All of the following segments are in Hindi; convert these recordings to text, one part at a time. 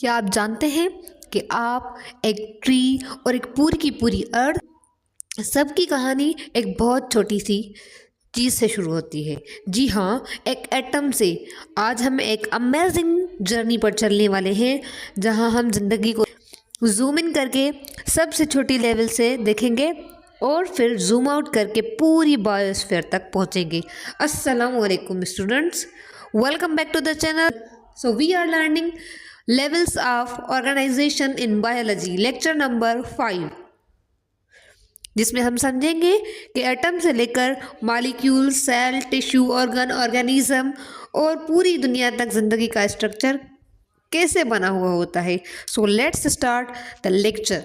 क्या आप जानते हैं कि आप, एक ट्री और एक पूरी की पूरी अर्थ, सबकी कहानी एक बहुत छोटी सी चीज़ से शुरू होती है। जी हाँ, एक एटम से। आज हम एक अमेजिंग जर्नी पर चलने वाले हैं जहाँ हम जिंदगी को जूम इन करके सबसे छोटी लेवल से देखेंगे और फिर जूम आउट करके पूरी बायोस्फीयर तक पहुँचेंगे। अस्सलाम वालेकुम students, welcome back to the channel. So we are learning levels of organization in biology, lecture number 5, जिसमें हम समझेंगे कि एटम से लेकर molecule, cell, tissue, organ, organism और पूरी दुनिया तक जिंदगी का स्ट्रक्चर कैसे बना हुआ होता है। So let's start the lecture.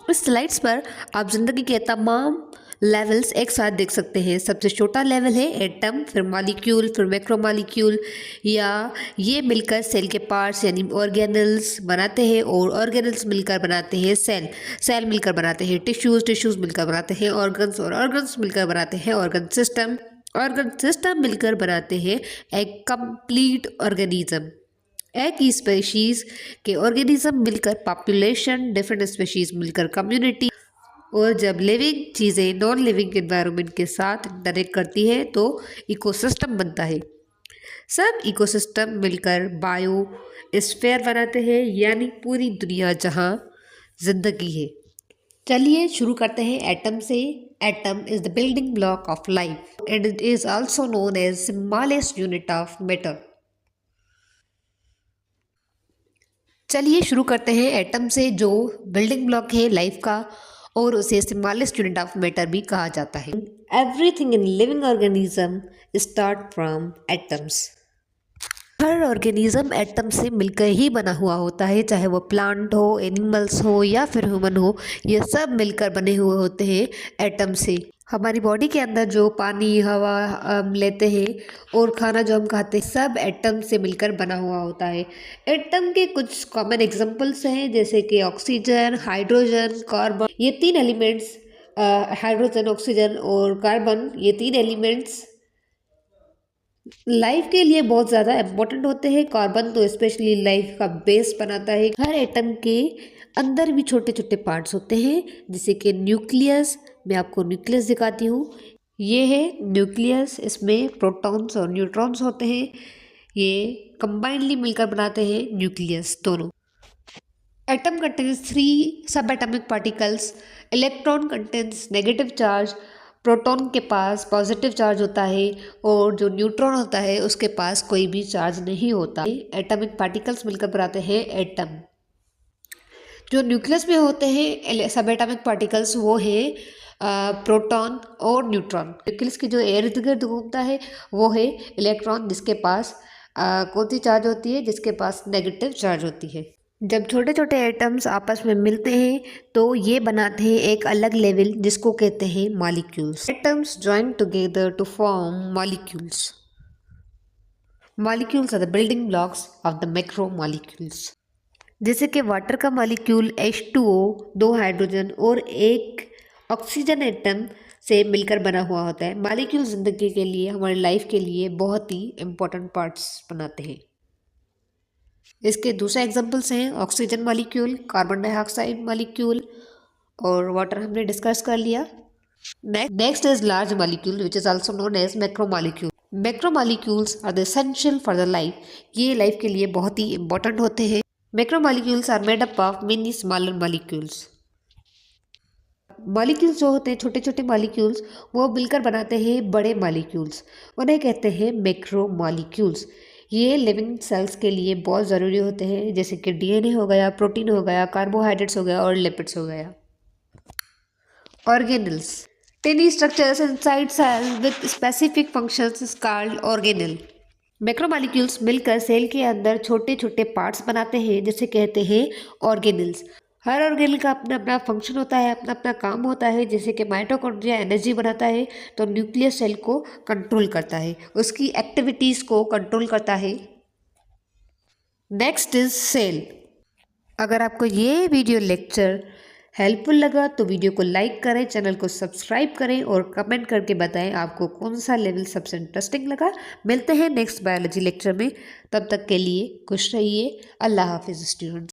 इस स्लाइड्स पर आप जिंदगी के तमाम लेवल्स एक साथ देख सकते हैं। सबसे छोटा लेवल है एटम, फिर मॉलिक्यूल, फिर मैक्रोमॉलिक्यूल, या ये मिलकर सेल के पार्ट्स यानी ऑर्गेनल्स बनाते हैं, और ऑर्गेनल्स मिलकर बनाते हैं सेल, सेल मिलकर बनाते हैं टिश्यूज़, टिश्यूज़ मिलकर बनाते हैं ऑर्गन्स, और ऑर्गन्स मिलकर बनाते हैं ऑर्गन सिस्टम, ऑर्गन सिस्टम मिलकर बनाते हैं एक कंप्लीट ऑर्गेनिज्म। एक ही स्पेशीज़ के ऑर्गेनिज्म मिलकर पॉपुलेशन, डिफरेंट स्पेशीज़ मिलकर कम्युनिटी, और जब लिविंग चीज़ें नॉन लिविंग एनवायरनमेंट के साथ इंटरेक्ट करती है तो इकोसिस्टम बनता है। सब इकोसिस्टम मिलकर बायोस्फीयर बनाते हैं, यानी पूरी दुनिया जहाँ जिंदगी है। चलिए शुरू करते हैं एटम से। Atom is the building block of life and it is also known as smallest unit of matter. चलिए शुरू करते हैं एटम से, जो बिल्डिंग ब्लॉक है लाइफ का, और उसे स्मॉलेस्ट यूनिट ऑफ मैटर भी कहा जाता है। Everything in living organism start from atoms. Her organism atom से मिलकर ही बना हुआ होता है, चाहे वो प्लांट हो, एनिमल्स हो या फिर ह्यूमन हो, ये सब मिलकर बने हुए होते हैं एटम से। हमारी बॉडी के अंदर जो पानी, हवा हम लेते हैं और खाना जो हम खाते हैं, सब एटम से मिलकर बना हुआ होता है। एटम के कुछ कॉमन एग्जांपल्स हैं, जैसे कि ऑक्सीजन, हाइड्रोजन, कार्बन। ये तीन एलिमेंट्स, हाइड्रोजन, ऑक्सीजन और कार्बन, ये तीन एलिमेंट्स लाइफ के लिए बहुत ज़्यादा इम्पोर्टेंट होते हैं। कार्बन तो स्पेशली लाइफ का बेस बनाता है। हर एटम के अंदर भी छोटे छोटे पार्ट्स होते हैं, जैसे कि न्यूक्लियस। मैं आपको न्यूक्लियस दिखाती हूँ। ये है न्यूक्लियस, इसमें प्रोटॉन्स और न्यूट्रॉन्स होते हैं। ये कंबाइनली मिलकर बनाते हैं न्यूक्लियस दोनों। एटम कंटेन्स 3 सब atomic particles. Electron contains negative charge, proton के पास पॉजिटिव चार्ज होता है, और जो न्यूट्रॉन होता है उसके पास कोई भी चार्ज नहीं होता। एटॉमिक पार्टिकल्स मिलकर बनाते हैं एटम। जो न्यूक्लियस में होते हैं सब एटॉमिक पार्टिकल्स, वो है प्रोटॉन और न्यूट्रॉन। न्यूक्लियस के जो इर्द गिर्द घूमता है वो है इलेक्ट्रॉन, जिसके पास कौन सी चार्ज होती है, जिसके पास नेगेटिव चार्ज होती है। जब छोटे छोटे एटम्स आपस में मिलते हैं तो ये बनाते हैं एक अलग लेवल, जिसको कहते हैं molecules. Atoms join together to form molecules. Molecules are the building blocks of the macro molecules. जैसे कि वाटर का मॉलिक्यूल H2O, 2 हाइड्रोजन और 1 ऑक्सीजन एटम से मिलकर बना हुआ होता है। मॉलिक्यूल जिंदगी के लिए, हमारी लाइफ के लिए बहुत ही इम्पोर्टेंट पार्ट्स बनाते हैं। इसके दूसरे एग्जांपल्स हैं oxygen molecule, carbon dioxide molecule, और वाटर हमने डिस्कस कर लिया। Next is large molecule which is also known as macro molecule. Macro molecules are the essential for the life. ये लाइफ के लिए बहुत ही इंपॉर्टेंट होते हैं। Macro molecules are made up of many smaller molecules. Molecules जो होते हैं, छोटे छोटे मॉलिक्यूल्स, वो मिलकर बनाते हैं बड़े मॉलिक्यूल्स, उन्हें कहते हैं मैक्रो मॉलिक्यूल्स। ये लिविंग सेल्स के लिए बहुत ज़रूरी होते हैं, जैसे कि डीएनए हो गया, प्रोटीन हो गया, कार्बोहाइड्रेट्स हो गया और लिपिड्स हो गया। Organelles, tiny structures inside cell with specific functions called organelle. Macromolecules मिलकर सेल के अंदर छोटे छोटे पार्ट्स बनाते हैं, जिसे कहते हैं ऑर्गेनल्स। हर ऑर्गेनल का अपना अपना फंक्शन होता है, अपना अपना काम होता है। जैसे कि माइटोकॉन्ड्रिया एनर्जी बनाता है, तो न्यूक्लियस सेल को कंट्रोल करता है, उसकी एक्टिविटीज़ को कंट्रोल करता है। Next is cell. अगर आपको ये वीडियो लेक्चर हेल्पफुल लगा तो वीडियो को लाइक करें, चैनल को सब्सक्राइब करें और कमेंट करके बताएं आपको कौन सा लेवल सबसे इंटरेस्टिंग लगा। मिलते हैं नेक्स्ट बायोलॉजी लेक्चर में, तब तक के लिए खुश रहिए। अल्लाह हाफिज़ स्टूडेंट्स।